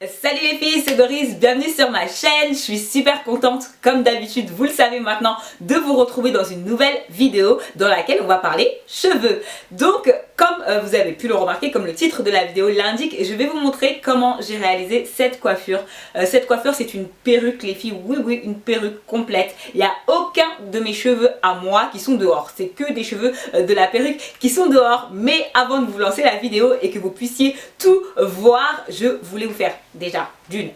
Salut les filles, c'est Doris, bienvenue sur ma chaîne. Je suis super contente, comme d'habitude, vous le savez maintenant, de vous retrouver dans une nouvelle vidéo dans laquelle on va parler cheveux. Donc, comme vous avez pu le remarquer, comme le titre de la vidéo l'indique, je vais vous montrer comment j'ai réalisé cette coiffure. Cette coiffure, c'est une perruque les filles, oui, une perruque complète. Il n'y a aucun de mes cheveux à moi qui sont dehors. C'est que des cheveux de la perruque qui sont dehors. Mais avant de vous lancer la vidéo et que vous puissiez tout voir, je voulais vous faire déjà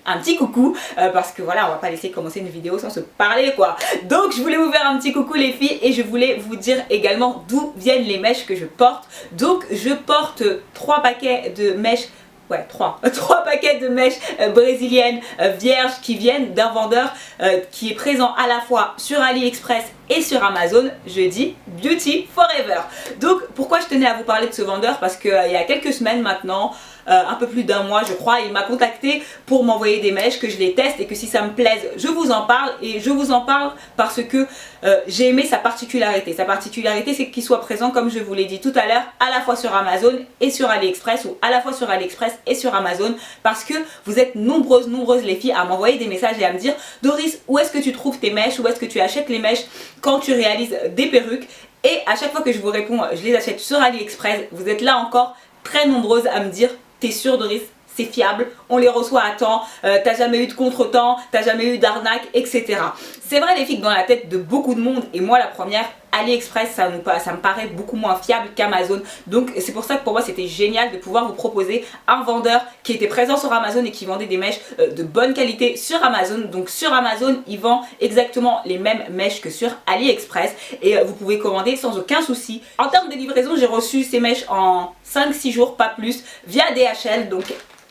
un petit coucou parce que voilà, on va pas laisser commencer une vidéo sans se parler quoi. Donc je voulais vous faire un petit coucou les filles et je voulais vous dire également d'où viennent les mèches que je porte. Donc je porte 3 paquets de mèches. Ouais, 3 paquets de mèches brésiliennes vierges qui viennent d'un vendeur qui est présent à la fois sur AliExpress et sur Amazon. Je dis Beauty Forever. Donc pourquoi je tenais à vous parler de ce vendeur? Parce qu'il y a quelques semaines maintenant, un peu plus d'un mois je crois, il m'a contacté pour m'envoyer des mèches, que je les teste et que si ça me plaise je vous en parle. Et je vous en parle parce que j'ai aimé sa particularité. Sa particularité c'est qu'il soit présent, comme je vous l'ai dit tout à l'heure, à la fois sur Amazon et sur AliExpress, ou à la fois sur AliExpress et sur Amazon, parce que vous êtes nombreuses les filles à m'envoyer des messages et à me dire Doris, où est-ce que tu trouves tes mèches, où est-ce que tu achètes les mèches quand tu réalises des perruques? Et à chaque fois que je vous réponds je les achète sur AliExpress, vous êtes là encore très nombreuses à me dire t'es sûre Doris, c'est fiable, on les reçoit à temps, t'as jamais eu de contretemps, t'as jamais eu d'arnaque, etc. C'est vrai les filles que dans la tête de beaucoup de monde, et moi la première, AliExpress ça me paraît beaucoup moins fiable qu'Amazon. Donc c'est pour ça que pour moi c'était génial de pouvoir vous proposer un vendeur qui était présent sur Amazon et qui vendait des mèches de bonne qualité sur Amazon. Donc sur Amazon il vend exactement les mêmes mèches que sur AliExpress et vous pouvez commander sans aucun souci. En termes de livraison, j'ai reçu ces mèches en 5-6 jours, pas plus, via DHL. Donc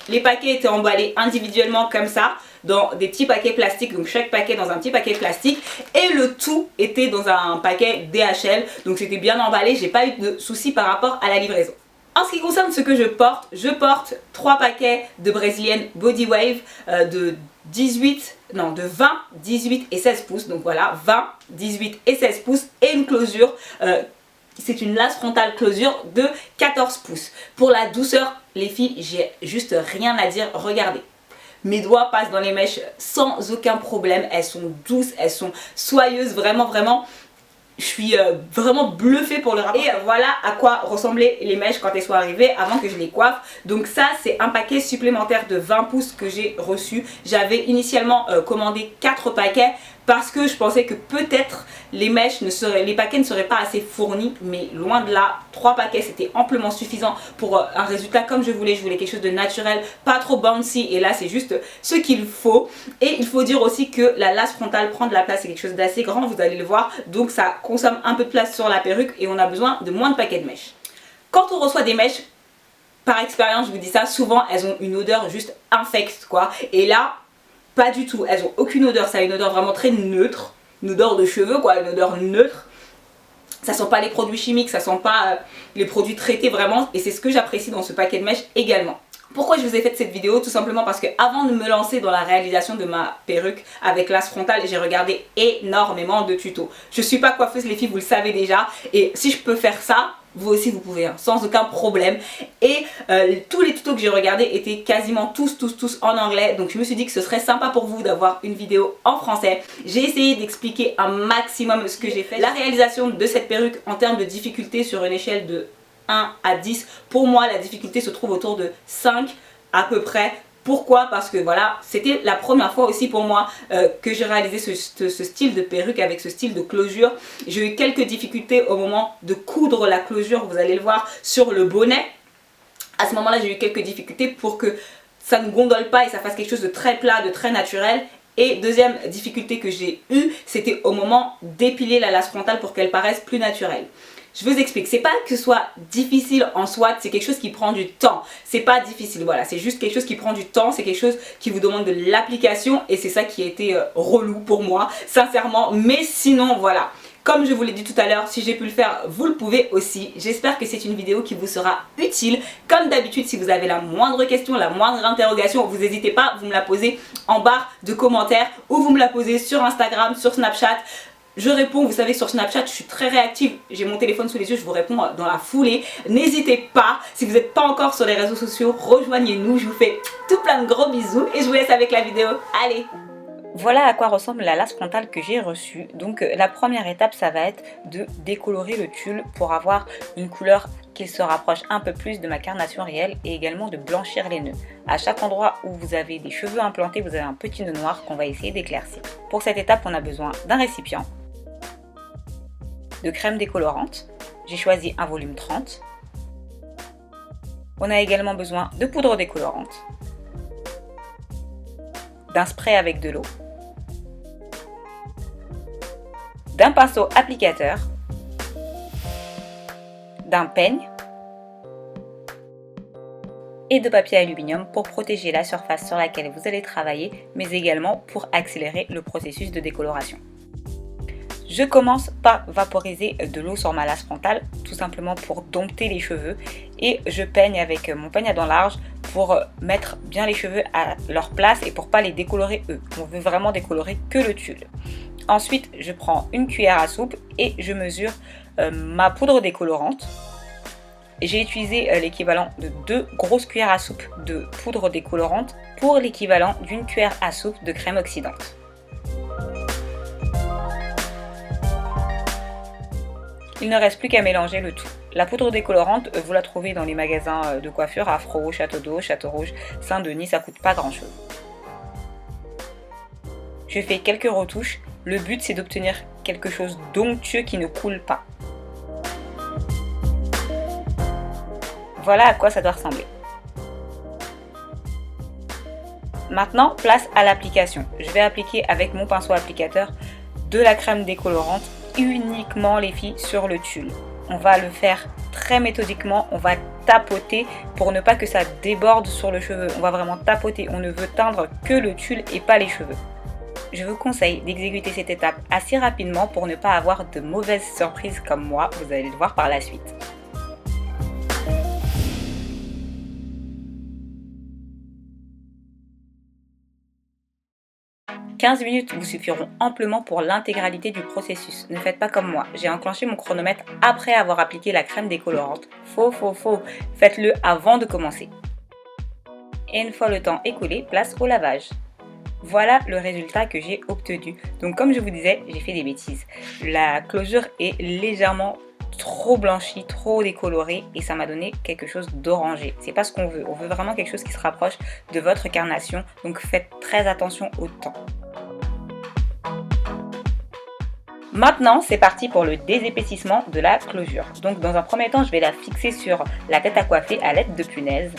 les paquets étaient emballés individuellement comme ça, dans des petits paquets plastiques, donc chaque paquet dans un petit paquet plastique, et le tout était dans un paquet DHL, donc c'était bien emballé, j'ai pas eu de soucis par rapport à la livraison. En ce qui concerne ce que je porte 3 paquets de brésilienne Body Wave de 20, 18 et 16 pouces, donc voilà, 20, 18 et 16 pouces, et une closure, c'est une lace frontale closure de 14 pouces. Pour la douceur, les filles, j'ai juste rien à dire, regardez. Mes doigts passent dans les mèches sans aucun problème, elles sont douces, elles sont soyeuses, vraiment. Je suis vraiment bluffée pour le rapport. Et voilà à quoi ressemblaient les mèches quand elles sont arrivées avant que je les coiffe. Donc ça c'est un paquet supplémentaire de 20 pouces que j'ai reçu. J'avais initialement commandé 4 paquets parce que je pensais que peut-être les paquets ne seraient pas assez fournis, mais loin de là, 3 paquets c'était amplement suffisant pour un résultat comme je voulais quelque chose de naturel, pas trop bouncy, et là c'est juste ce qu'il faut. Et il faut dire aussi que la lace frontale prend de la place, c'est quelque chose d'assez grand, vous allez le voir, donc ça consomme un peu de place sur la perruque et on a besoin de moins de paquets de mèches. Quand on reçoit des mèches, par expérience je vous dis ça, souvent elles ont une odeur juste infecte quoi, et là pas du tout, elles ont aucune odeur, ça a une odeur vraiment très neutre, une odeur de cheveux quoi, une odeur neutre. Ça sent pas les produits chimiques, ça sent pas les produits traités vraiment, et c'est ce que j'apprécie dans ce paquet de mèches également. Pourquoi je vous ai fait cette vidéo? Tout simplement parce que avant de me lancer dans la réalisation de ma perruque avec lace frontale, j'ai regardé énormément de tutos. Je suis pas coiffeuse les filles, vous le savez déjà, et si je peux faire ça, vous aussi vous pouvez, hein, sans aucun problème. Et tous les tutos que j'ai regardés étaient quasiment tous en anglais, donc je me suis dit que ce serait sympa pour vous d'avoir une vidéo en français. J'ai essayé d'expliquer un maximum ce que j'ai fait. La réalisation de cette perruque en termes de difficulté sur une échelle de 1 à 10, pour moi la difficulté se trouve autour de 5 à peu près. Pourquoi? Parce que voilà, c'était la première fois aussi pour moi que j'ai réalisé ce style de perruque avec ce style de closure. J'ai eu quelques difficultés au moment de coudre la closure, vous allez le voir sur le bonnet. À ce moment-là, j'ai eu quelques difficultés pour que ça ne gondole pas et ça fasse quelque chose de très plat, de très naturel. Et deuxième difficulté que j'ai eue, c'était au moment d'épiler la lace frontale pour qu'elle paraisse plus naturelle. Je vous explique, c'est pas que ce soit difficile en soi, c'est quelque chose qui prend du temps. C'est pas difficile, voilà, c'est juste quelque chose qui prend du temps, c'est quelque chose qui vous demande de l'application et c'est ça qui a été relou pour moi, sincèrement. Mais sinon, voilà, comme je vous l'ai dit tout à l'heure, si j'ai pu le faire, vous le pouvez aussi. J'espère que c'est une vidéo qui vous sera utile. Comme d'habitude, si vous avez la moindre question, la moindre interrogation, vous n'hésitez pas, vous me la posez en barre de commentaires ou vous me la posez sur Instagram, sur Snapchat. Je réponds, vous savez, sur Snapchat, je suis très réactive, j'ai mon téléphone sous les yeux, je vous réponds dans la foulée. N'hésitez pas, si vous n'êtes pas encore sur les réseaux sociaux, rejoignez-nous, je vous fais tout plein de gros bisous et je vous laisse avec la vidéo. Allez! Voilà à quoi ressemble la lace frontale que j'ai reçue. Donc la première étape, ça va être de décolorer le tulle pour avoir une couleur qui se rapproche un peu plus de ma carnation réelle et également de blanchir les nœuds. À chaque endroit où vous avez des cheveux implantés, vous avez un petit nœud noir qu'on va essayer d'éclaircir. Pour cette étape, on a besoin d'un récipient, de crème décolorante. J'ai choisi un volume 30. On a également besoin de poudre décolorante, d'un spray avec de l'eau, d'un pinceau applicateur, d'un peigne et de papier aluminium pour protéger la surface sur laquelle vous allez travailler, mais également pour accélérer le processus de décoloration. Je commence par vaporiser de l'eau sur ma lace frontale, tout simplement pour dompter les cheveux, et je peigne avec mon peigne à dents larges pour mettre bien les cheveux à leur place et pour pas les décolorer eux. On veut vraiment décolorer que le tulle. Ensuite, je prends une cuillère à soupe et je mesure ma poudre décolorante. J'ai utilisé l'équivalent de 2 grosses cuillères à soupe de poudre décolorante pour l'équivalent d'une cuillère à soupe de crème oxydante. Il ne reste plus qu'à mélanger le tout. La poudre décolorante, vous la trouvez dans les magasins de coiffure, Afro, Château d'Eau, Château Rouge, Saint-Denis, ça coûte pas grand chose. Je fais quelques retouches. Le but, c'est d'obtenir quelque chose d'onctueux qui ne coule pas. Voilà à quoi ça doit ressembler. Maintenant, place à l'application. Je vais appliquer avec mon pinceau applicateur de la crème décolorante uniquement, les filles, sur le tulle. On va le faire très méthodiquement, on va tapoter pour ne pas que ça déborde sur le cheveu. On va vraiment tapoter, on ne veut teindre que le tulle et pas les cheveux. Je vous conseille d'exécuter cette étape assez rapidement pour ne pas avoir de mauvaises surprises comme moi, vous allez le voir par la suite. « 15 minutes vous suffiront amplement pour l'intégralité du processus. Ne faites pas comme moi, j'ai enclenché mon chronomètre après avoir appliqué la crème décolorante. Faux. Faites-le avant de commencer. Et une fois le temps écoulé, place au lavage. Voilà le résultat que j'ai obtenu. Donc comme je vous disais, j'ai fait des bêtises. La closure est légèrement trop blanchie, trop décolorée et ça m'a donné quelque chose d'orangé. C'est pas ce qu'on veut. On veut vraiment quelque chose qui se rapproche de votre carnation. Donc faites très attention au temps. Maintenant, c'est parti pour le désépaississement de la closure. Donc dans un premier temps, je vais la fixer sur la tête à coiffer à l'aide de punaises.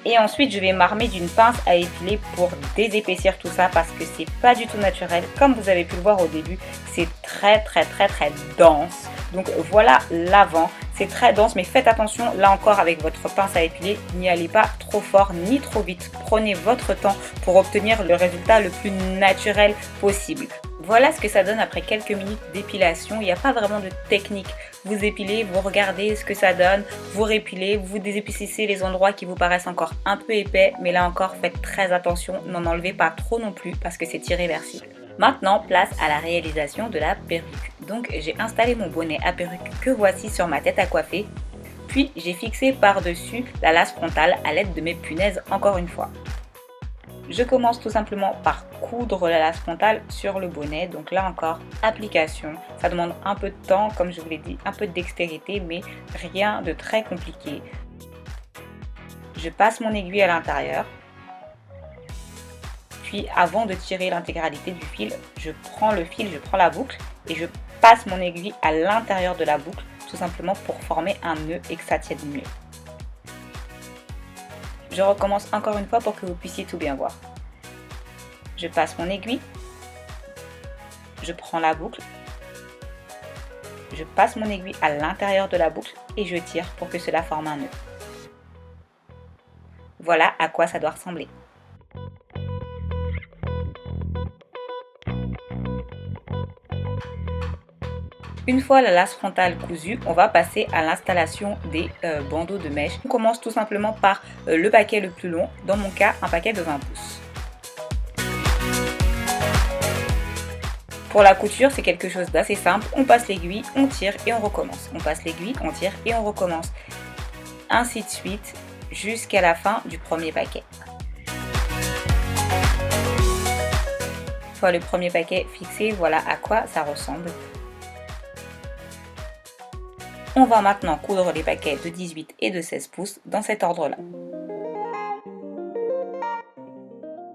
Et ensuite, je vais m'armer d'une pince à épiler pour désépaissir tout ça parce que c'est pas du tout naturel. Comme vous avez pu le voir au début, c'est très dense. Donc voilà l'avant. C'est très dense, mais faites attention, là encore avec votre pince à épiler, n'y allez pas trop fort ni trop vite. Prenez votre temps pour obtenir le résultat le plus naturel possible. Voilà ce que ça donne après quelques minutes d'épilation. Il n'y a pas vraiment de technique. Vous épilez, vous regardez ce que ça donne, vous répilez, vous désépaississez les endroits qui vous paraissent encore un peu épais. Mais là encore, faites très attention, n'en enlevez pas trop non plus parce que c'est irréversible. Maintenant, place à la réalisation de la perruque. Donc j'ai installé mon bonnet à perruque que voici sur ma tête à coiffer. Puis j'ai fixé par-dessus la lace frontale à l'aide de mes punaises encore une fois. Je commence tout simplement par coudre la lace frontale sur le bonnet. Donc là encore, application. Ça demande un peu de temps, comme je vous l'ai dit, un peu de dextérité, mais rien de très compliqué. Je passe mon aiguille à l'intérieur. Puis avant de tirer l'intégralité du fil, je prends le fil, je prends la boucle et je passe mon aiguille à l'intérieur de la boucle, tout simplement pour former un nœud et que ça tienne mieux. Je recommence encore une fois pour que vous puissiez tout bien voir. Je passe mon aiguille, je prends la boucle, je passe mon aiguille à l'intérieur de la boucle et je tire pour que cela forme un nœud. Voilà à quoi ça doit ressembler. Une fois la lace frontale cousue, on va passer à l'installation des bandeaux de mèche. On commence tout simplement par le paquet le plus long, dans mon cas un paquet de 20 pouces. Pour la couture, c'est quelque chose d'assez simple. On passe l'aiguille, on tire et on recommence. On passe l'aiguille, on tire et on recommence. Ainsi de suite jusqu'à la fin du premier paquet. Une fois le premier paquet fixé, voilà à quoi ça ressemble. On va maintenant coudre les paquets de 18 et de 16 pouces dans cet ordre-là.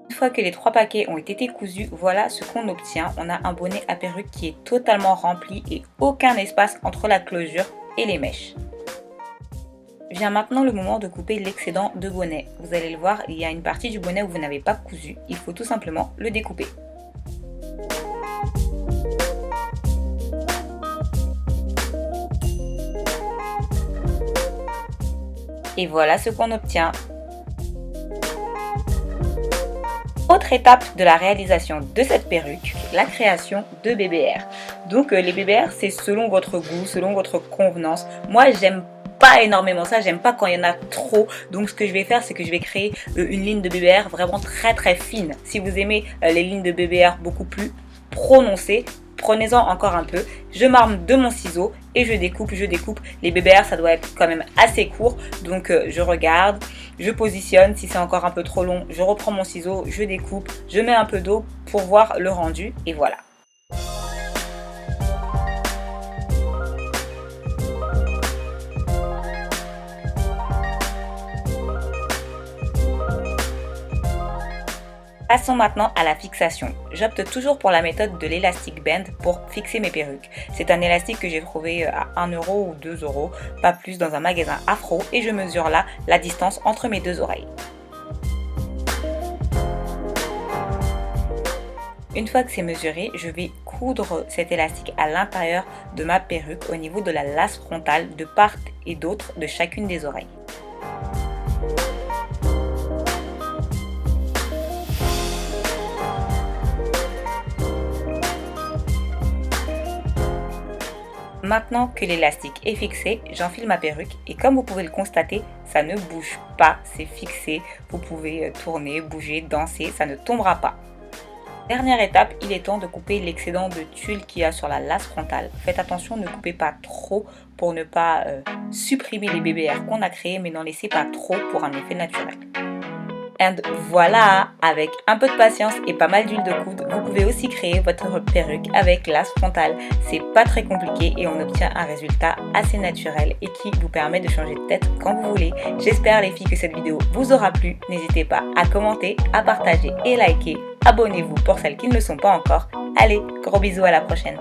Une fois que les 3 paquets ont été cousus, voilà ce qu'on obtient. On a un bonnet à perruque qui est totalement rempli et aucun espace entre la closure et les mèches. Vient maintenant le moment de couper l'excédent de bonnet. Vous allez le voir, il y a une partie du bonnet où vous n'avez pas cousu. Il faut tout simplement le découper. Et voilà ce qu'on obtient. Autre étape de la réalisation de cette perruque, la création de BBR. Donc les BBR, c'est selon votre goût, selon votre convenance. Moi, j'aime pas énormément ça, j'aime pas quand il y en a trop. Donc ce que je vais faire, c'est que je vais créer une ligne de BBR vraiment très fine. Si vous aimez les lignes de BBR beaucoup plus prononcées, prenez-en encore un peu. Je m'arme de mon ciseau et je découpe. Les BBR, ça doit être quand même assez court. Donc je regarde, je positionne. Si c'est encore un peu trop long, je reprends mon ciseau, je découpe. Je mets un peu d'eau pour voir le rendu et voilà. Passons maintenant à la fixation. J'opte toujours pour la méthode de l'élastic band pour fixer mes perruques. C'est un élastique que j'ai trouvé à 1 euro ou 2 euros, pas plus, dans un magasin afro, et je mesure là la distance entre mes 2 oreilles. Une fois que c'est mesuré, je vais coudre cet élastique à l'intérieur de ma perruque au niveau de la lace frontale de part et d'autre de chacune des oreilles. Maintenant que l'élastique est fixé, j'enfile ma perruque et comme vous pouvez le constater, ça ne bouge pas, c'est fixé. Vous pouvez tourner, bouger, danser, ça ne tombera pas. Dernière étape, il est temps de couper l'excédent de tulle qu'il y a sur la lace frontale. Faites attention, ne coupez pas trop pour ne pas supprimer les BBR qu'on a créés, mais n'en laissez pas trop pour un effet naturel. Et voilà, avec un peu de patience et pas mal d'huile de coude, vous pouvez aussi créer votre perruque avec lace frontale. C'est pas très compliqué et on obtient un résultat assez naturel et qui vous permet de changer de tête quand vous voulez. J'espère les filles que cette vidéo vous aura plu. N'hésitez pas à commenter, à partager et liker. Abonnez-vous pour celles qui ne le sont pas encore. Allez, gros bisous, à la prochaine.